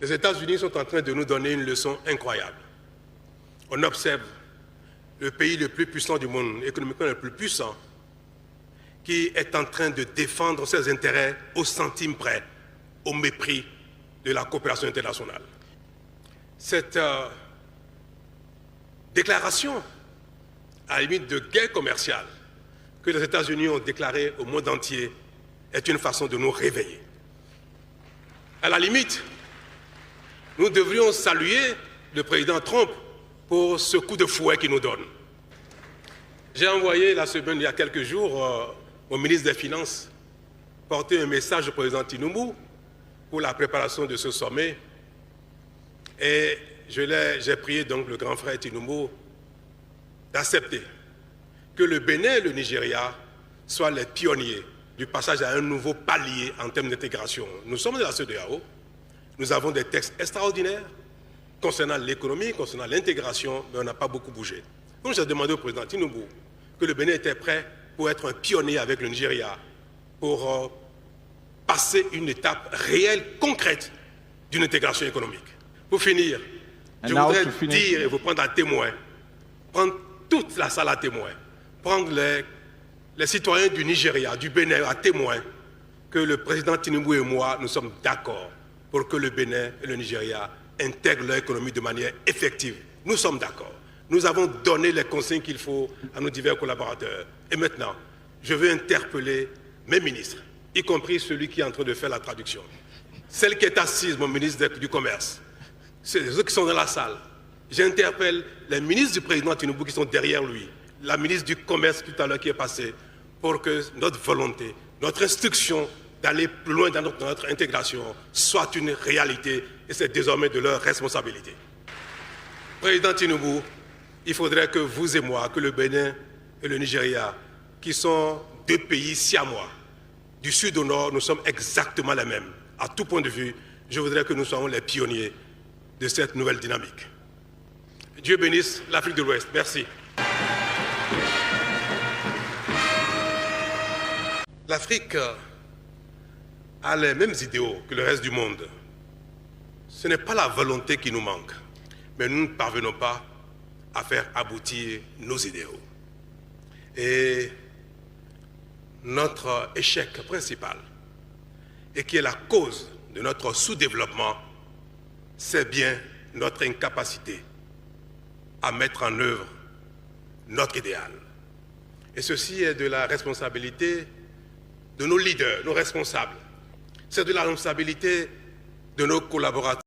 Les États-Unis sont en train de nous donner une leçon incroyable. On observe le pays le plus puissant du monde, économiquement le plus puissant, qui est en train de défendre ses intérêts au centime près, au mépris de la coopération internationale. Cette déclaration, à la limite de guerre commerciale, que les États-Unis ont déclarée au monde entier, est une façon de nous réveiller. À la limite, nous devrions saluer le président Trump pour ce coup de fouet qu'il nous donne. J'ai envoyé la semaine, il y a quelques jours, au ministre des Finances, porter un message au président Tinubu pour la préparation de ce sommet. Et j'ai prié donc le grand frère Tinubu d'accepter que le Bénin et le Nigeria soient les pionniers du passage à un nouveau palier en termes d'intégration. Nous sommes de la CEDEAO, nous avons des textes extraordinaires concernant l'économie, concernant l'intégration, mais on n'a pas beaucoup bougé. Donc j'ai demandé au président Tinubu que le Bénin était prêt pour être un pionnier avec le Nigeria, pour passer une étape réelle, concrète d'une intégration économique. Pour finir, je voudrais dire et vous prendre à témoin, prendre toute la salle à témoin, prendre les citoyens du Nigeria, du Bénin à témoin, que le président Tinubu et moi, nous sommes d'accord pour que le Bénin et le Nigeria intègrent leur économie de manière effective. Nous sommes d'accord. Nous avons donné les consignes qu'il faut à nos divers collaborateurs. Et maintenant, je veux interpeller mes ministres, y compris celui qui est en train de faire la traduction. Celle qui est assise, mon ministre du Commerce, ceux qui sont dans la salle. J'interpelle les ministres du président Tinubu qui sont derrière lui, la ministre du Commerce tout à l'heure qui est passée, pour que notre volonté, notre instruction d'aller plus loin dans notre intégration soit une réalité et c'est désormais de leur responsabilité. Président Tinubu, il faudrait que vous et moi, que le Bénin et le Nigeria, qui sont deux pays siamois, du sud au nord, nous sommes exactement les mêmes. À tout point de vue, je voudrais que nous soyons les pionniers de cette nouvelle dynamique. Dieu bénisse l'Afrique de l'Ouest. Merci. L'Afrique a les mêmes idéaux que le reste du monde. Ce n'est pas la volonté qui nous manque, mais nous ne parvenons pas à faire aboutir nos idéaux. Et notre échec principal, et qui est la cause de notre sous-développement, c'est bien notre incapacité à mettre en œuvre notre idéal. Et ceci est de la responsabilité de nos leaders, nos responsables. C'est de la responsabilité de nos collaborateurs.